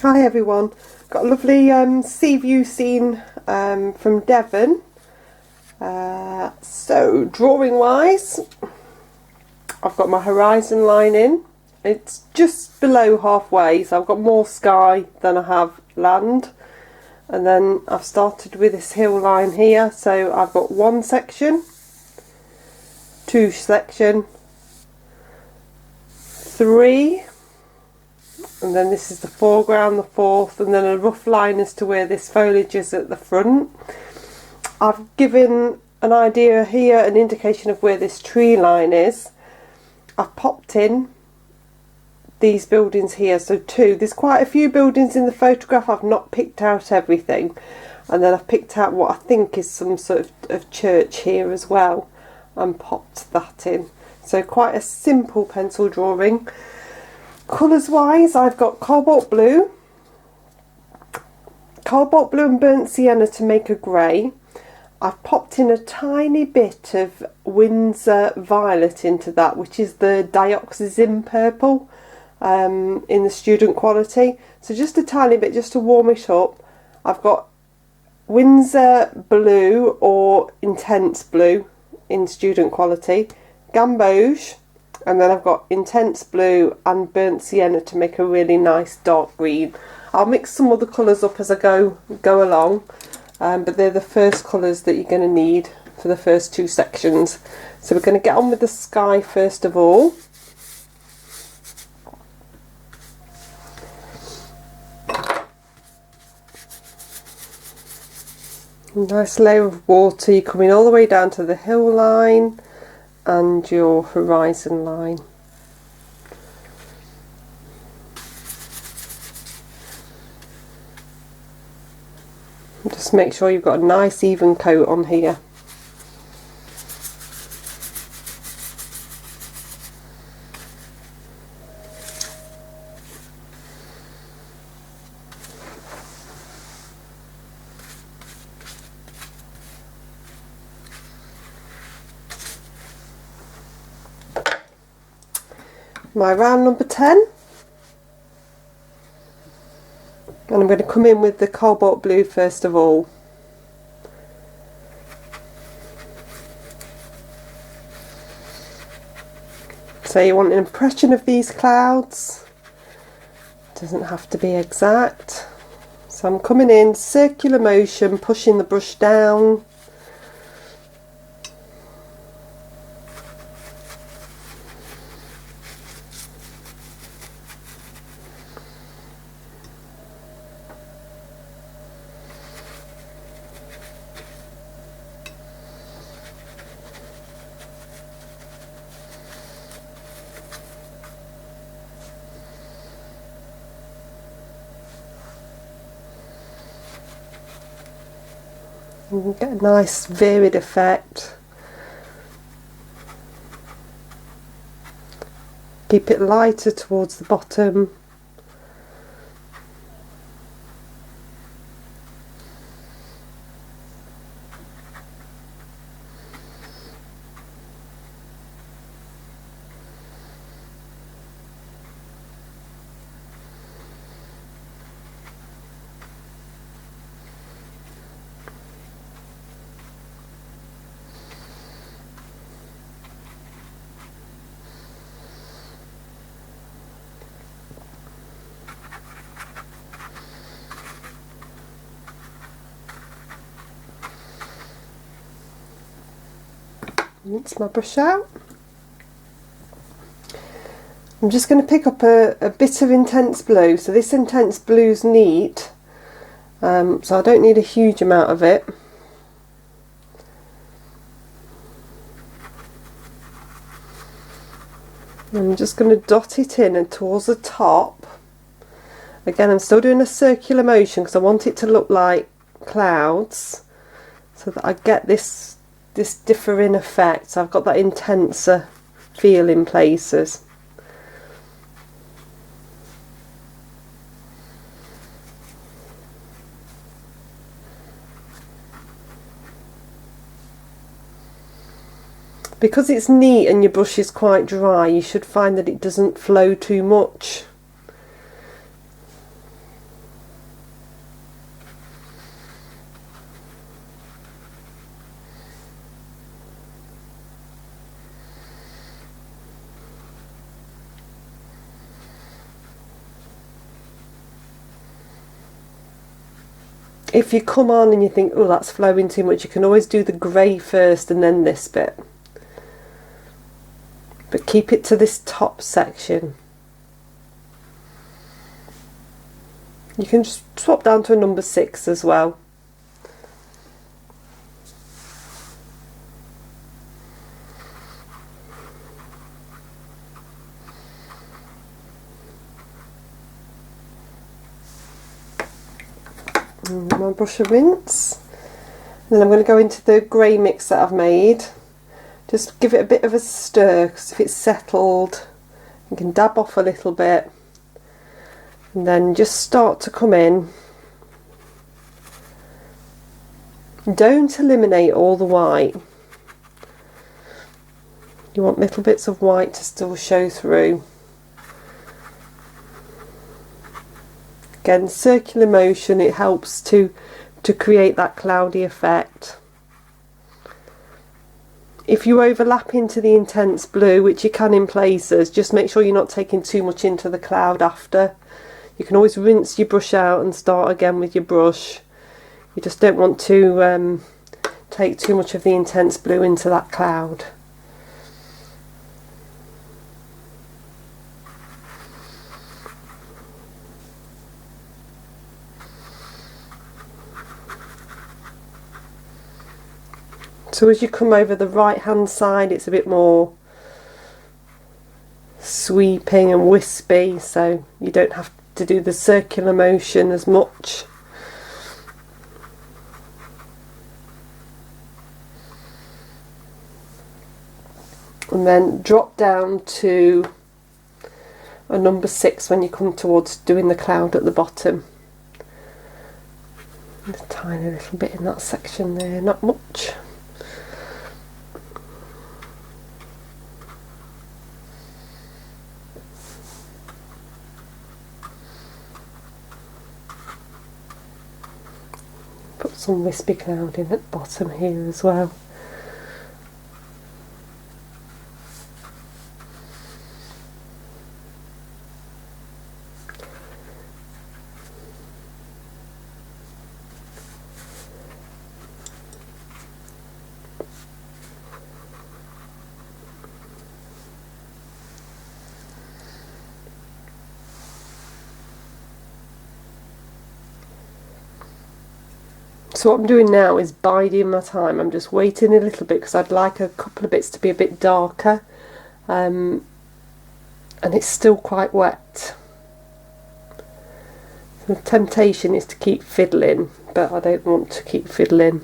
Hi everyone, got a lovely sea view scene from Devon. So drawing wise, I've got my horizon line in. It's just below halfway, so I've got more sky than I have land. And then I've started with this hill line here, so I've got one section, two section, three, and then this is the foreground, the fourth, and then a rough line as to where this foliage is at the front. I've given an idea here, an indication of where this tree line is. I've popped in these buildings here, so two. There's quite a few buildings in the photograph. I've not picked out everything, and then I've picked out what I think is some sort of church here as well and popped that in. So quite a simple pencil drawing. Colours wise, I've got cobalt blue and burnt sienna to make a grey. I've popped in a tiny bit of Windsor violet into that, which is the dioxazine purple in the student quality. So just a tiny bit, just to warm it up. I've got Windsor blue or intense blue in student quality, gamboge, and then I've got intense blue and burnt sienna to make a really nice dark green. I'll mix some other colours up as I go along, but they're the first colours that you're going to need for the first two sections. So we're going to get on with the sky first of all. Nice layer of water, you're coming all the way down to the hill line and your horizon line. Just make sure you've got a nice even coat on here. My round number 10, and I'm going to come in with the cobalt blue first of all. So you want an impression of these clouds, doesn't have to be exact. So I'm coming in circular motion, pushing the brush down. And get a nice varied effect. Keep it lighter towards the bottom. Rinse my brush out. I'm just going to pick up a bit of intense blue. So this intense blue's neat, so I don't need a huge amount of it. I'm just going to dot it in and towards the top. Again, I'm still doing a circular motion because I want it to look like clouds, so that I get this differing effect. So I've got that intenser feel in places. Because it's neat and your brush is quite dry, you should find that it doesn't flow too much. If you come on and you think, oh, that's flowing too much, you can always do the grey first and then this bit. But keep it to this top section. You can just swap down to a number 6 as well. And my brush of rinse. And then I'm going to go into the grey mix that I've made. Just give it a bit of a stir, because if it's settled, you can dab off a little bit. And then just start to come in. Don't eliminate all the white. You want little bits of white to still show through. Again, circular motion, it helps to create that cloudy effect. If you overlap into the intense blue, which you can in places, just make sure you're not taking too much into the cloud after. You can always rinse your brush out and start again with your brush. You just don't want to take too much of the intense blue into that cloud. So as you come over the right hand side, it's a bit more sweeping and wispy, so you don't have to do the circular motion as much. And then drop down to a number 6 when you come towards doing the cloud at the bottom. A tiny little bit in that section there, not much. Put some wispy cloud in at the bottom here as well. So what I'm doing now is biding my time. I'm just waiting a little bit because I'd like a couple of bits to be a bit darker, and it's still quite wet. The temptation is to keep fiddling, but I don't want to keep fiddling.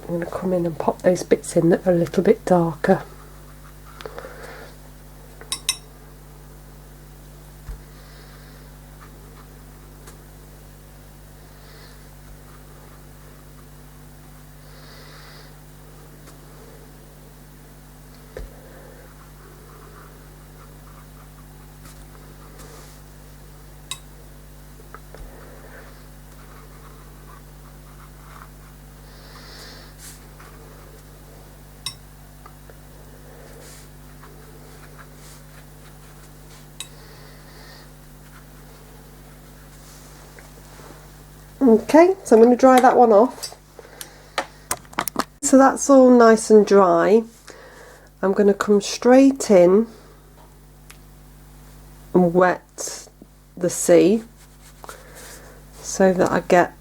I'm going to come in and pop those bits in that are a little bit darker. Okay, so I'm going to dry that one off. So that's all nice and dry. I'm going to come straight in and wet the sea so that I get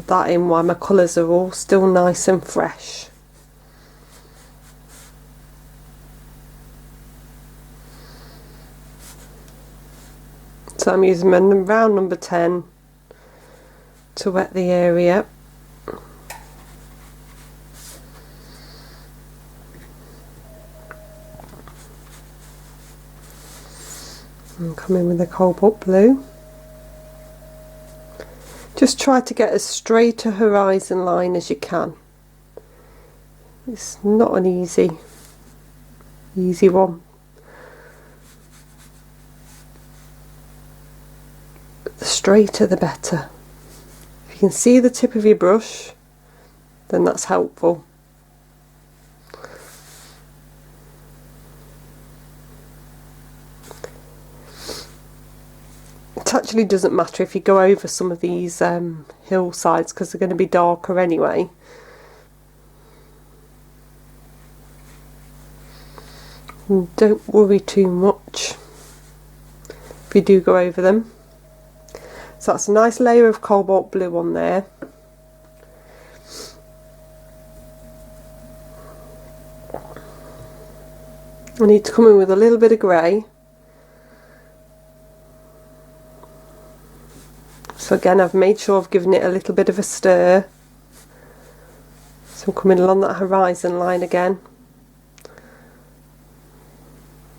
that in while my colours are all still nice and fresh. So I'm using my round number 10 to wet the area. And come in with the cobalt blue. Just try to get as straight a horizon line as you can. It's not an easy one. But the straighter the better. If you can see the tip of your brush, then that's helpful. it actually doesn't matter if you go over some of these hillsides, because they're going to be darker anyway. And don't worry too much if you do go over them. So that's a nice layer of cobalt blue on there. I need to come in with a little bit of grey. So again, I've made sure I've given it a little bit of a stir. So I'm coming along that horizon line again.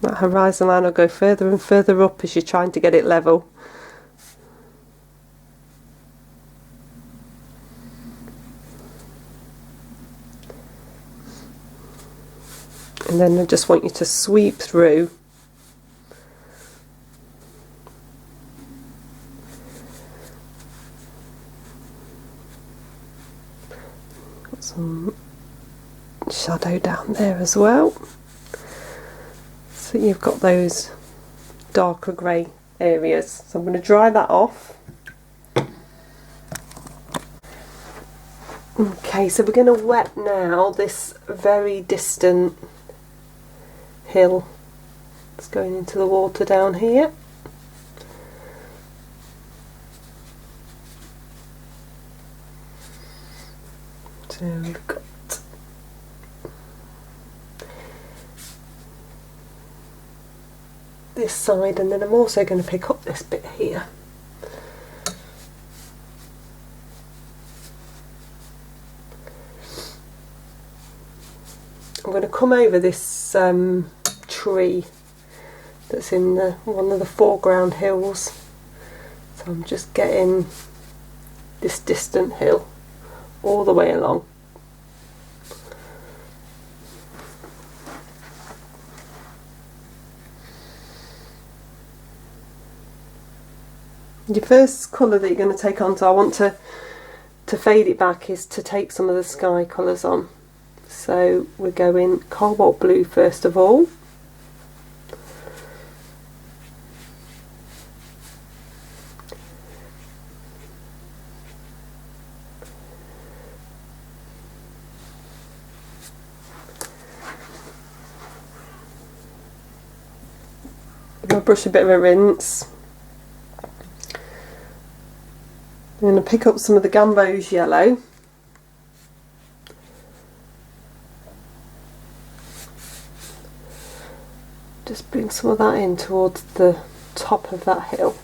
That horizon line will go further and further up as you're trying to get it level. And then I just want you to sweep through. Got some shadow down there as well. So you've got those darker grey areas. So I'm going to dry that off. Okay, so we're going to wet now this very distant hill that's going into the water down here. So we've got this side, and then I'm also going to pick up this bit here. I'm going to come over this tree that's in one of the foreground hills. So I'm just getting this distant hill all the way along. Your first colour that you're going to take on, so I want to fade it back, is to take some of the sky colours on. So we're going cobalt blue first of all. Give my brush a bit of a rinse. I'm going to pick up some of the Gamboge yellow. Just bring some of that in towards the top of that hill.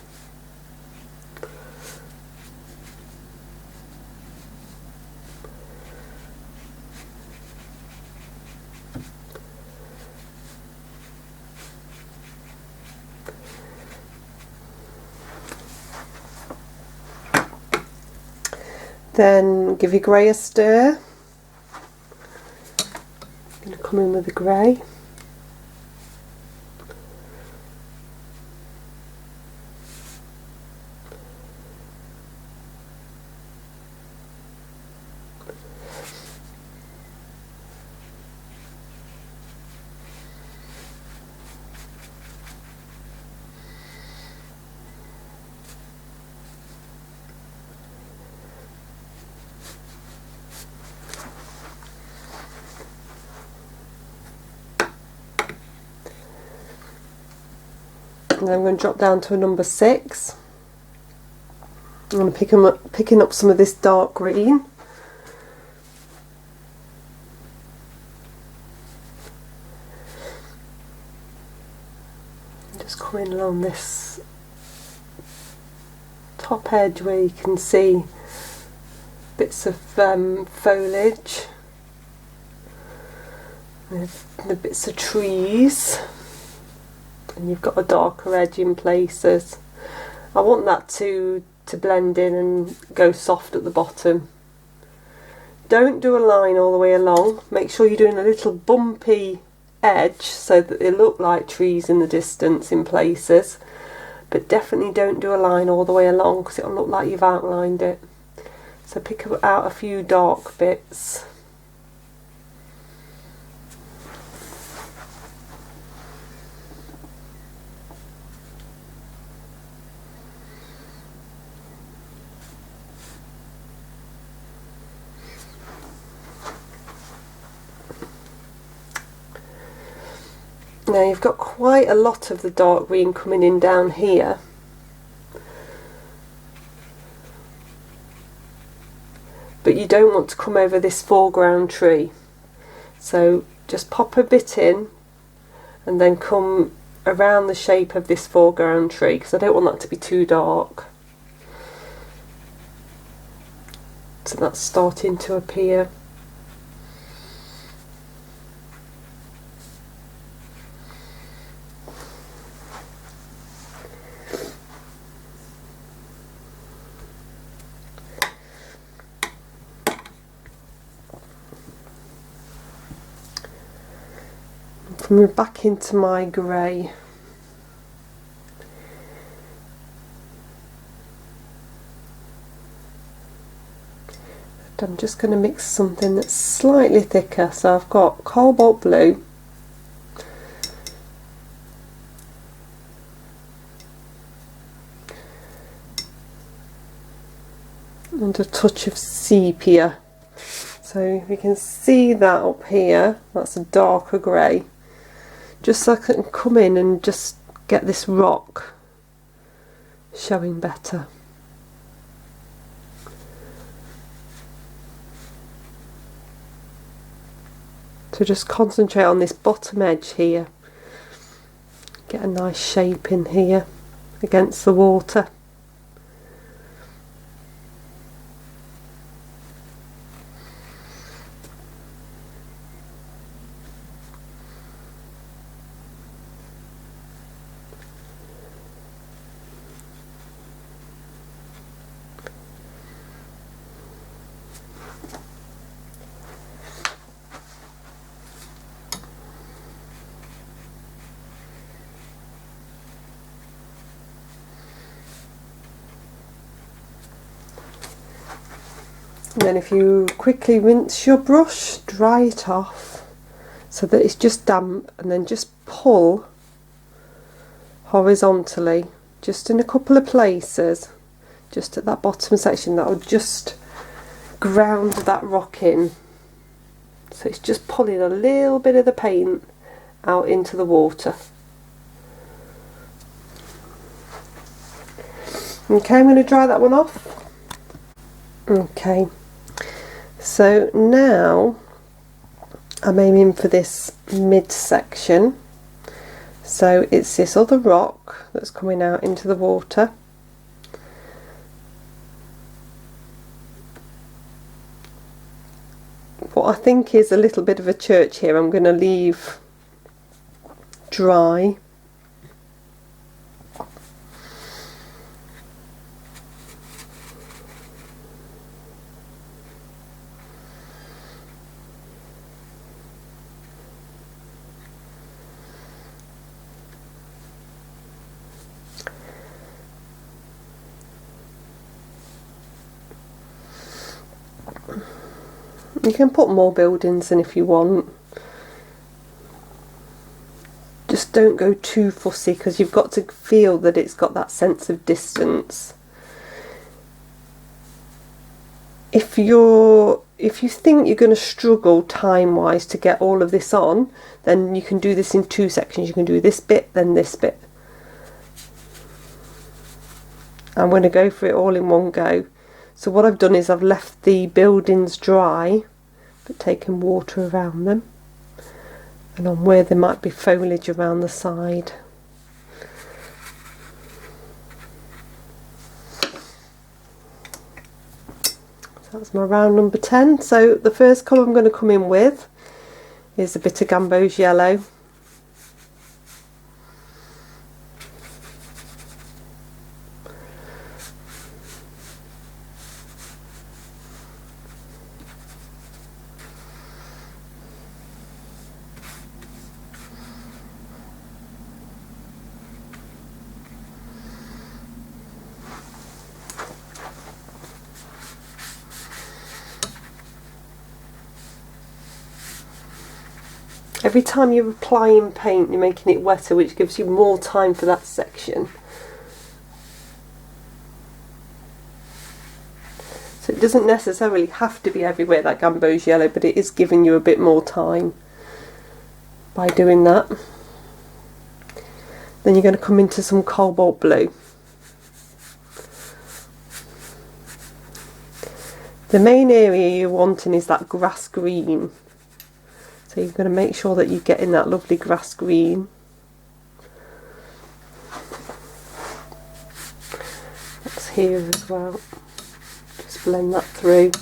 Then give your grey a stir. I'm going to come in with the grey. And then I'm going to drop down to a number 6. I'm going to picking up some of this dark green. Just coming along this top edge where you can see bits of foliage, the bits of trees. And you've got a darker edge in places. I want that to blend in and go soft at the bottom. Don't do a line all the way along. Make sure you're doing a little bumpy edge so that they look like trees in the distance in places. But definitely don't do a line all the way along, because it'll look like you've outlined it. So pick out a few dark bits. Now you've got quite a lot of the dark green coming in down here. But you don't want to come over this foreground tree. So just pop a bit in and then come around the shape of this foreground tree, because I don't want that to be too dark. So that's starting to appear. Move back into my grey. I'm just going to mix something that's slightly thicker. So I've got cobalt blue, and a touch of sepia. So if you can see that up here, that's a darker grey. Just so I can come in and just get this rock showing better. So just concentrate on this bottom edge here. Get a nice shape in here against the water. And then if you quickly rinse your brush, dry it off so that it's just damp, and then just pull horizontally just in a couple of places, just at that bottom section. That will just ground that rock in. So it's just pulling a little bit of the paint out into the water. Okay, I'm going to dry that one off. Okay. So now I'm aiming for this mid section. So it's this other rock that's coming out into the water. What I think is a little bit of a church here, I'm going to leave dry. You can put more buildings in if you want. Just don't go too fussy, because you've got to feel that it's got that sense of distance. If you think you're going to struggle time-wise to get all of this on, then you can do this in two sections. You can do this bit, then this bit. I'm going to go for it all in one go. So what I've done is I've left the buildings dry, but taken water around them, and on where there might be foliage around the side. So that's my round number 10. So the first colour I'm going to come in with is a bit of Gamboge yellow. Every time you're applying paint, you're making it wetter, which gives you more time for that section. So it doesn't necessarily have to be everywhere that Gamboge yellow, but it is giving you a bit more time by doing that. Then you're going to come into some cobalt blue. The main area you're wanting is that grass green. So you're going to make sure that you're getting that lovely grass green. That's here as well. Just blend that through.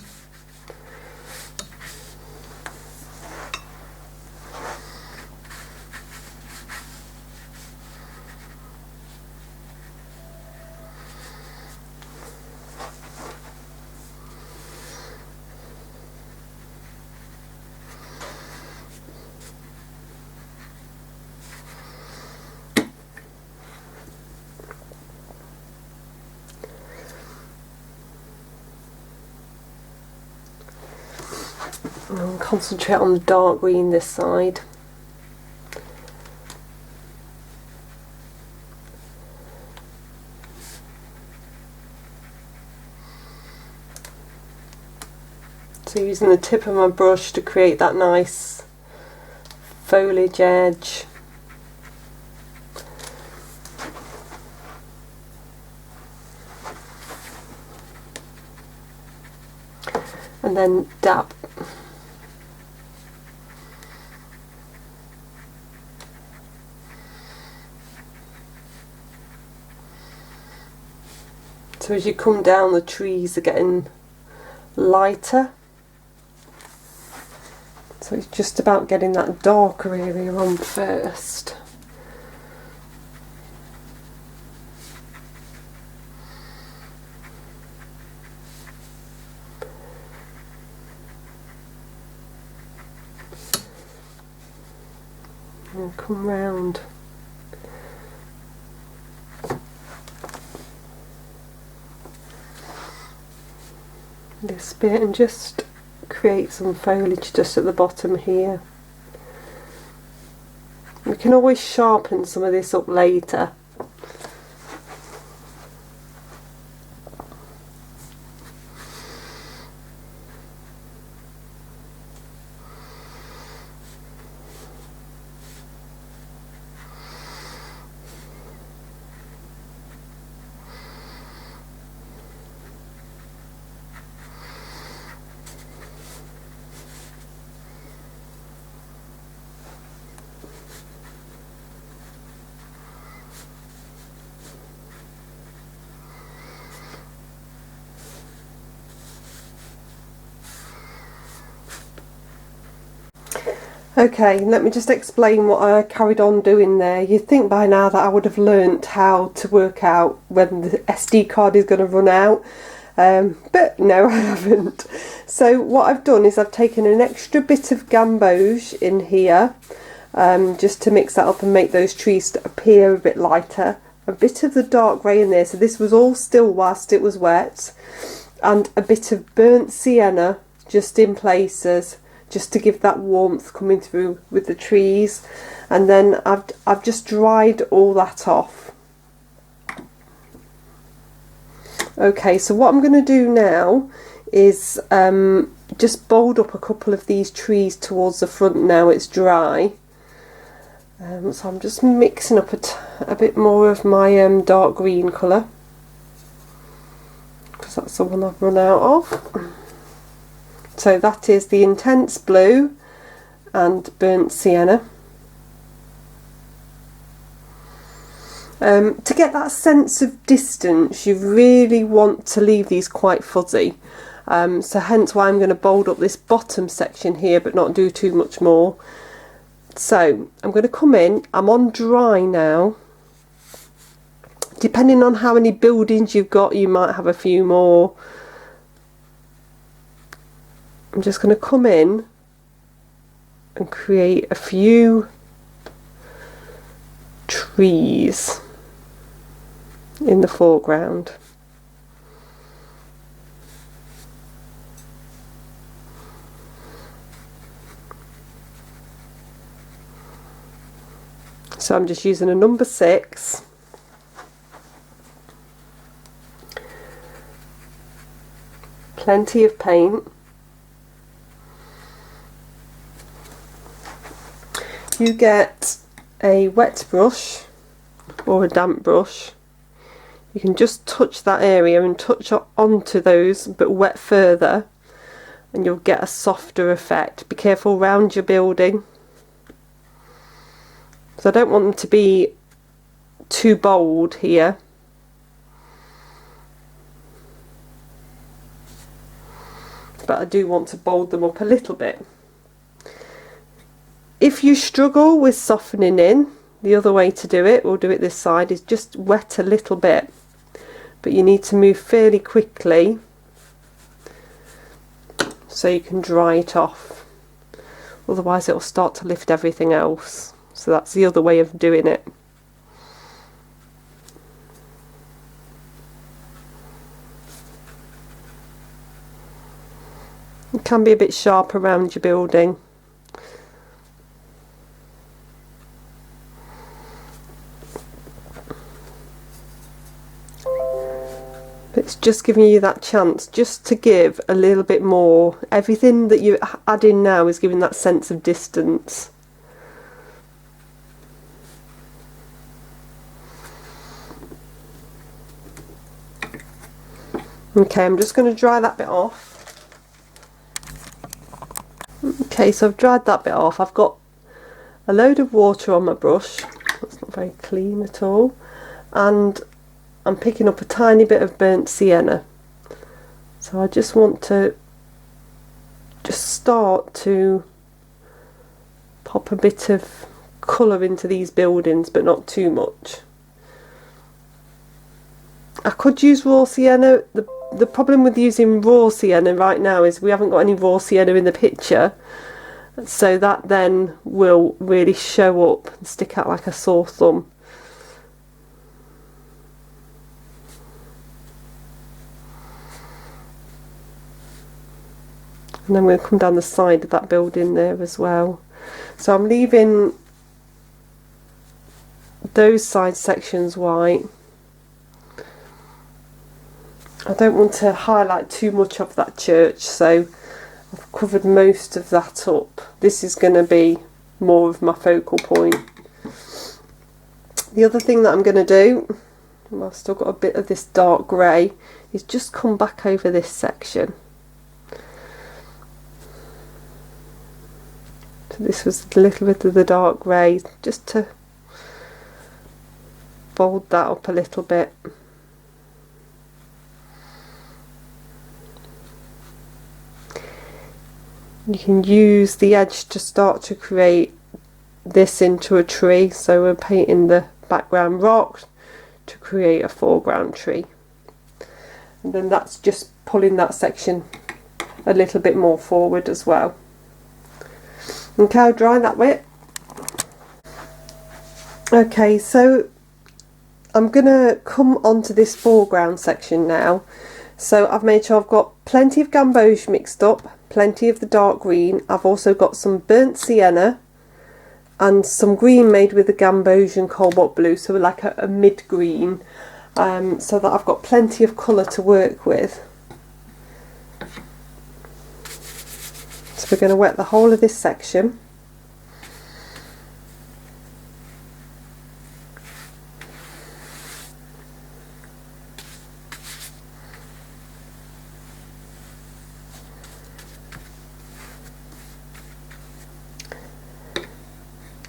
And concentrate on the dark green this side. So using the tip of my brush to create that nice foliage edge. And then dab. So as you come down, the trees are getting lighter. So it's just about getting that darker area on first. And come round. This bit and just create some foliage just at the bottom here. We can always sharpen some of this up later. Okay, let me just explain what I carried on doing there. You'd think by now that I would have learnt how to work out when the SD card is going to run out, but no, I haven't. So what I've done is I've taken an extra bit of gamboge in here, just to mix that up and make those trees appear a bit lighter. A bit of the dark grey in there, so this was all still whilst it was wet, and a bit of burnt sienna just in places, just to give that warmth coming through with the trees. And then I've just dried all that off. Okay, so what I'm going to do now is just bold up a couple of these trees towards the front now it's dry. So I'm just mixing up a bit more of my dark green colour, because that's the one I've run out of. So that is the intense blue and burnt sienna. To get that sense of distance, you really want to leave these quite fuzzy. So hence why I'm going to bold up this bottom section here but not do too much more. So I'm going to come in, I'm on dry now. Depending on how many buildings you've got, you might have a few more. I'm just going to come in and create a few trees in the foreground. So I'm just using a number 6. Plenty of paint. You get a wet brush or a damp brush, you can just touch that area and touch onto those but wet further, and you'll get a softer effect. Be careful around your building. So I don't want them to be too bold here. But I do want to bold them up a little bit. If you struggle with softening in, the other way to do it, we'll do it this side, is just wet a little bit. But you need to move fairly quickly so you can dry it off. Otherwise it'll start to lift everything else. So that's the other way of doing it. It can be a bit sharp around your building. It's just giving you that chance just to give a little bit more. Everything that you add in now is giving that sense of distance. Okay, I'm just going to dry that bit off. Okay, so I've dried that bit off. I've got a load of water on my brush. That's not very clean at all. And I'm picking up a tiny bit of burnt sienna. So I just want to start to pop a bit of colour into these buildings, but not too much. I could use raw sienna. The problem with using raw sienna right now is we haven't got any raw sienna in the picture, so that then will really show up and stick out like a sore thumb. And then we'll come down the side of that building there as well. So I'm leaving those side sections white. I don't want to highlight too much of that church, so I've covered most of that up. This is going to be more of my focal point. The other thing that I'm going to do, I've still got a bit of this dark grey, is just come back over this section. So this was a little bit of the dark grey, just to bold that up a little bit. You can use the edge to start to create this into a tree. So we're painting the background rock to create a foreground tree. And then that's just pulling that section a little bit more forward as well. Okay, I'll dry that bit. Okay, so I'm going to come onto this foreground section now. So I've made sure I've got plenty of gamboge mixed up, plenty of the dark green. I've also got some burnt sienna and some green made with the gamboge and cobalt blue, so like a mid-green, so that I've got plenty of colour to work with. So we're going to wet the whole of this section.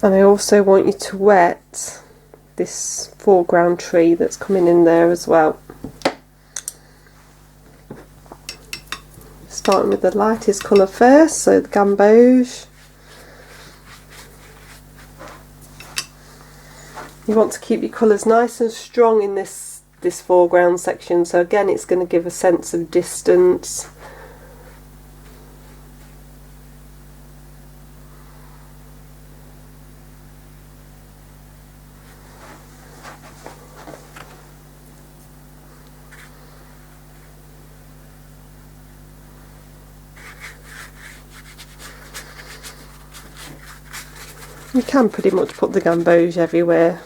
And I also want you to wet this foreground tree that's coming in there as well. Starting with the lightest colour first, so the gamboge. You want to keep your colours nice and strong in this foreground section, so again it's going to give a sense of distance. You can pretty much put the gamboge everywhere.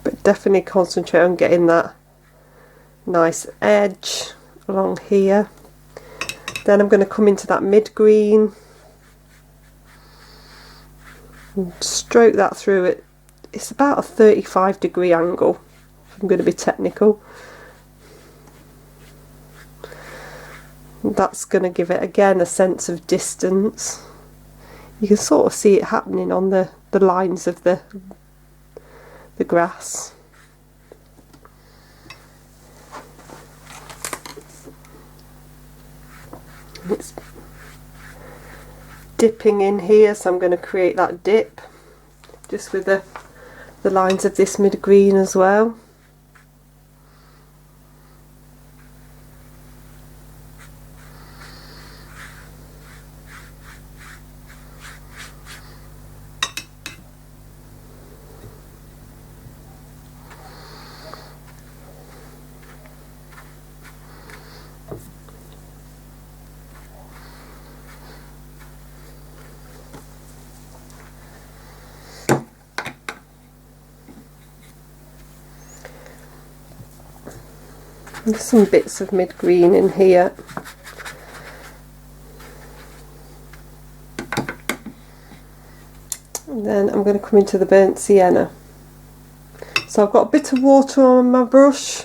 But definitely concentrate on getting that nice edge along here. Then I'm going to come into that mid-green and stroke that through it. It's about a 35-degree angle, if I'm going to be technical. That's going to give it again a sense of distance. You can sort of see it happening on the lines of the grass. It's dipping in here, so I'm going to create that dip just with the lines of this mid-green as well. There's some bits of mid-green in here. And then I'm going to come into the burnt sienna. So I've got a bit of water on my brush.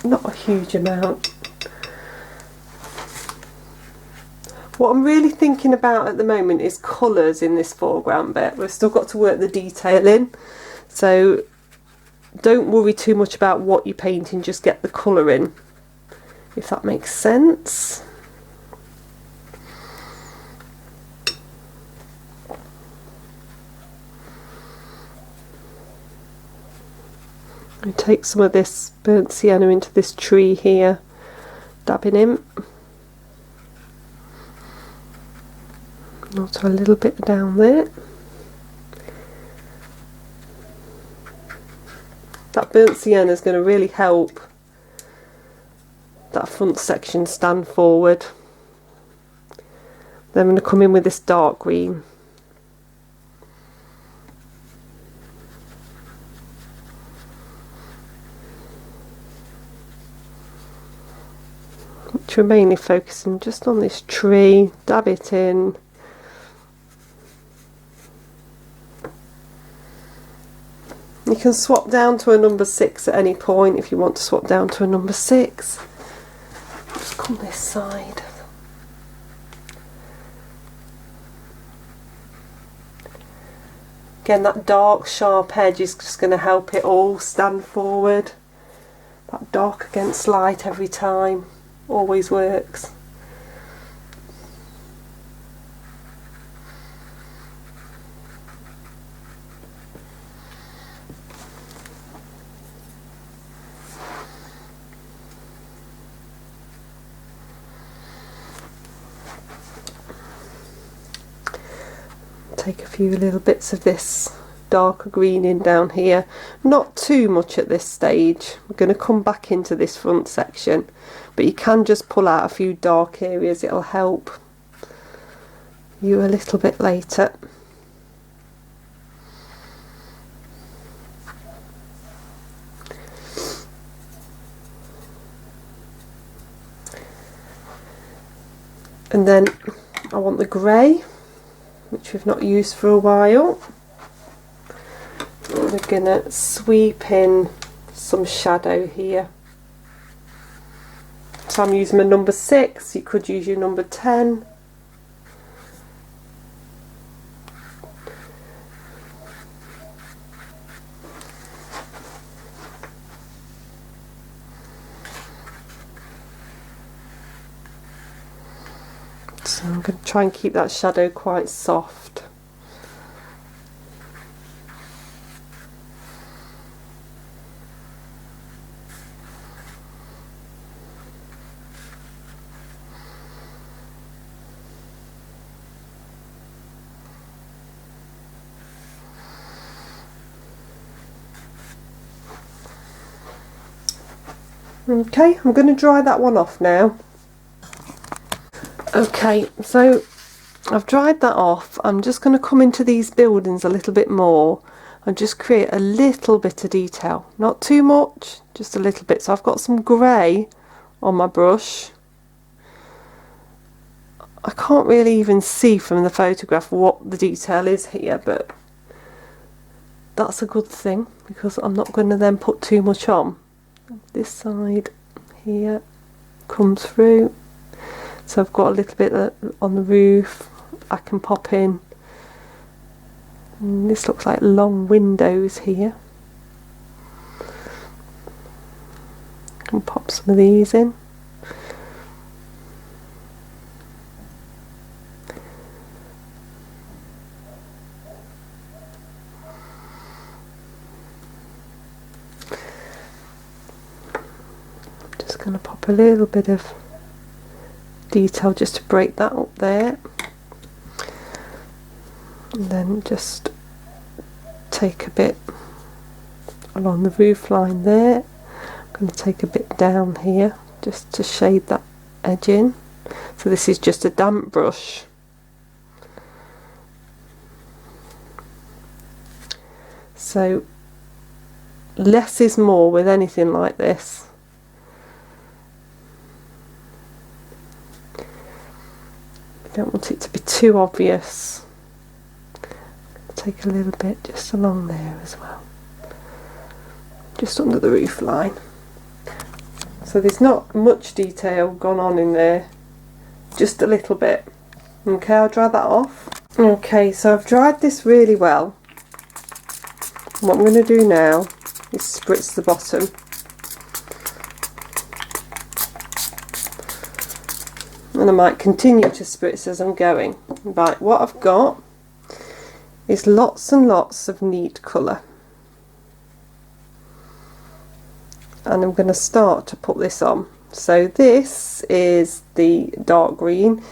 Not a huge amount. What I'm really thinking about at the moment is colours in this foreground bit. We've still got to work the detail in, so don't worry too much about what you're painting, just get the colour in, if that makes sense. I take some of this burnt sienna into this tree here, dabbing in. Also a little bit down there. That burnt sienna is going to really help that front section stand forward. Then I'm going to come in with this dark green. Which we're mainly focusing just on this tree, dab it in. You can swap down to a number 6 at any point if you want to swap down to a number 6. Just come this side. Again, that dark sharp edge is just going to help it all stand forward. That dark against light every time always works. Take a few little bits of this darker green in down here, not too much at this stage. We're going to come back into this front section, but you can just pull out a few dark areas, it'll help you a little bit later. And then I want the grey, which we've not used for a while. We're going to sweep in some shadow here. So I'm using my number 6, you could use your number 10. So I'm going to try and keep that shadow quite soft. Okay, I'm going to dry that one off now. Okay, so I've dried that off. I'm just going to come into these buildings a little bit more and just create a little bit of detail. Not too much, just a little bit. So I've got some grey on my brush. I can't really even see from the photograph what the detail is here, but that's a good thing because I'm not going to then put too much on. This side here comes through. So I've got a little bit on the roof I can pop in. And this looks like long windows here. I can pop some of these in. Just going to pop a little bit of detail just to break that up there, and then just take a bit along the roof line there. I'm going to take a bit down here just to shade that edge in. So this is just a damp brush. So less is more with anything like this. Don't want it to be too obvious. Take a little bit just along there as well, just under the roof line. So there's not much detail gone on in there, just a little bit. Okay, I'll dry that off. Okay, so I've dried this really well. What I'm going to do now is spritz the bottom. And I might continue to spritz as I'm going. Right, what I've got is lots and lots of neat colour. And I'm going to start to put this on. So this is the dark green.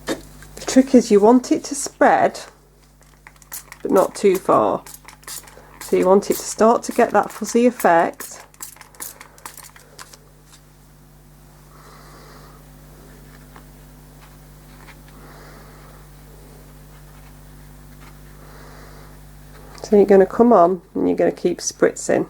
The trick is you want it to spread, but not too far. So you want it to start to get that fuzzy effect. So you're going to come on and you're going to keep spritzing.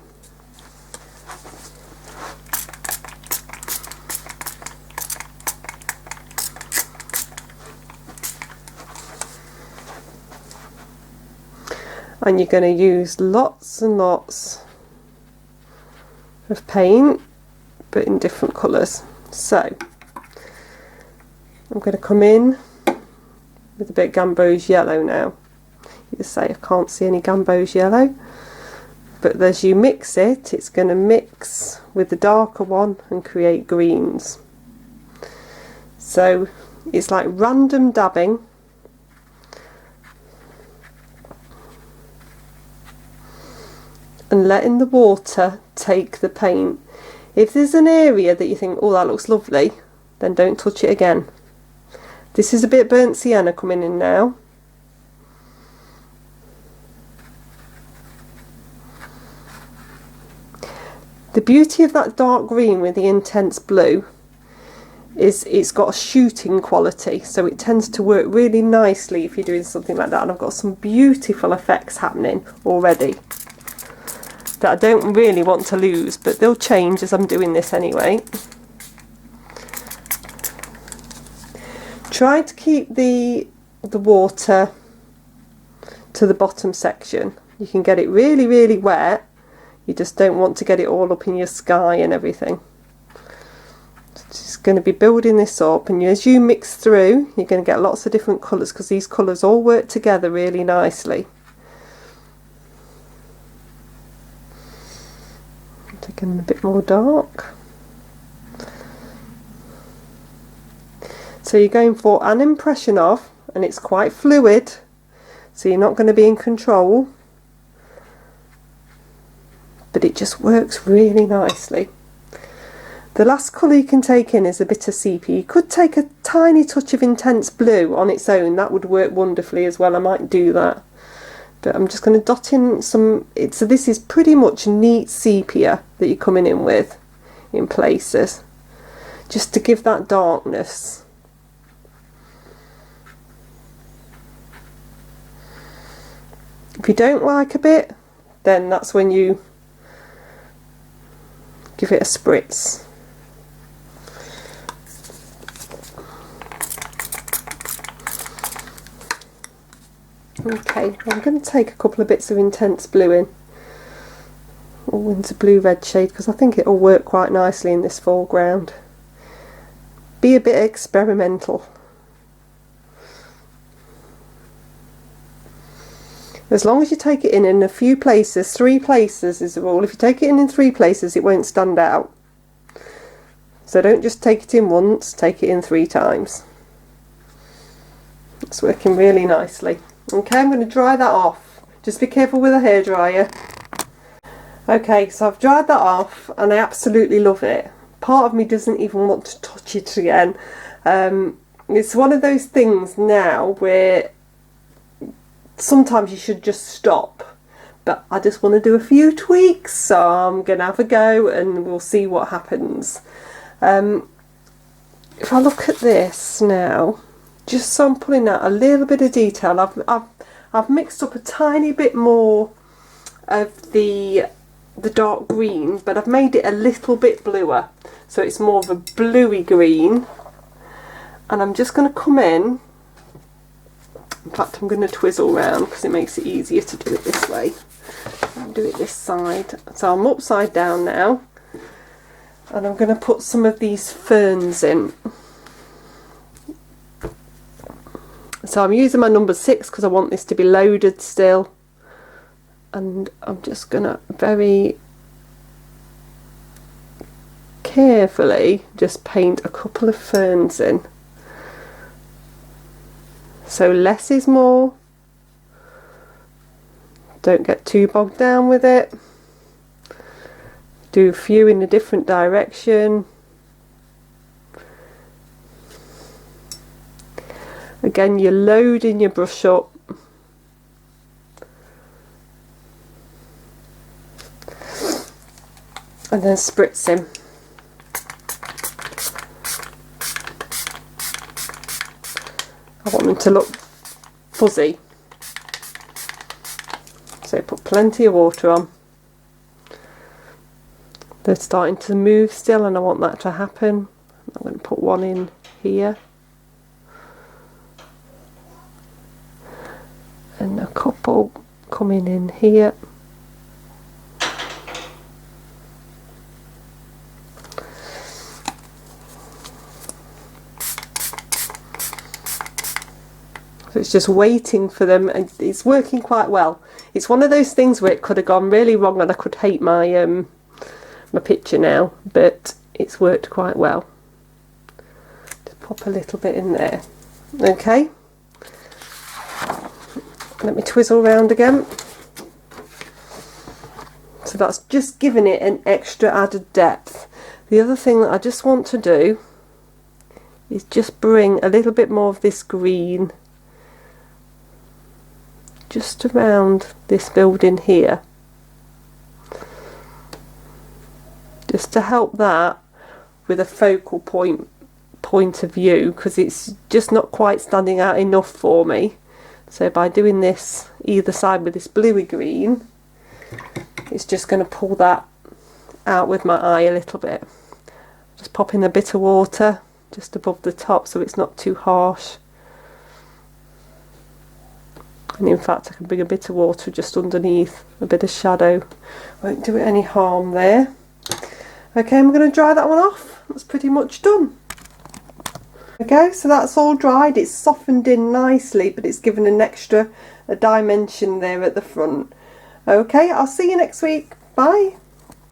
And you're going to use lots and lots of paint, but in different colours. So I'm going to come in with a bit of Gamboge yellow now. You just say I can't see any Gamboge yellow, but as you mix it, it's going to mix with the darker one and create greens. So it's like random dabbing. And letting the water take the paint. If there's an area that you think, oh, that looks lovely, then don't touch it again. This is a bit burnt sienna coming in now. The beauty of that dark green with the intense blue is it's got a shooting quality, so it tends to work really nicely if you're doing something like that. And I've got some beautiful effects happening already that I don't really want to lose, but they'll change as I'm doing this anyway. Try to keep the water to the bottom section. You can get it really, really wet. You just don't want to get it all up in your sky and everything. So just going to be building this up, and as you mix through, you're going to get lots of different colours because these colours all work together really nicely. Taking a bit more dark. So you're going for an impression of, and it's quite fluid, so you're not going to be in control, but it just works really nicely. The last colour you can take in is a bit of sepia. You could take a tiny touch of intense blue on its own, that would work wonderfully as well. I might do that. But I'm just going to dot in some, so this is pretty much neat sepia that you're coming in with in places, just to give that darkness. If you don't like a bit, then that's when you give it a spritz. Okay, I'm going to take a couple of bits of intense blue in, or into blue red shade, because I think it'll work quite nicely in this foreground. Be a bit experimental. As long as you take it in a few places, 3 places is the rule. If you take it in 3 places, it won't stand out. So don't just take it in once, take it in 3 times. It's working really nicely. Okay, I'm going to dry that off. Just be careful with a hairdryer. Okay, so I've dried that off and I absolutely love it. Part of me doesn't even want to touch it again. It's one of those things now where sometimes you should just stop. But I just want to do a few tweaks, so I'm going to have a go and we'll see what happens. If I look at this now, just so I'm pulling out a little bit of detail, I've mixed up a tiny bit more of the dark green, but I've made it a little bit bluer, so it's more of a bluey green. And I'm just going to come in fact I'm going to twizzle round because it makes it easier to do it this way. I'll do it this side. So I'm upside down now, and I'm going to put some of these ferns in. So I'm using my number 6 because I want this to be loaded still, and I'm just going to very carefully just paint a couple of ferns in. So less is more. Don't get too bogged down with it. Do a few in a different direction. Again, you're loading your brush up. And then spritzing. I want them to look fuzzy. So put plenty of water on. They're starting to move still and I want that to happen. I'm going to put one in here. And a couple coming in here. So it's just waiting for them, and it's working quite well. It's one of those things where it could have gone really wrong and I could hate my my picture now, but it's worked quite well. Just pop a little bit in there. Okay. Let me twizzle around again. So that's just giving it an extra added depth. The other thing that I just want to do is just bring a little bit more of this green just around this building here, just to help that with a focal point of view, because it's just not quite standing out enough for me. So by doing this either side with this bluey green, it's just going to pull that out with my eye a little bit. Just pop in a bit of water just above the top so it's not too harsh. And in fact I can bring a bit of water just underneath, a bit of shadow. Won't do it any harm there. Okay, I'm going to dry that one off. That's pretty much done. Okay, so that's all dried. It's softened in nicely, but it's given an extra dimension there at the front. Okay, I'll see you next week. Bye.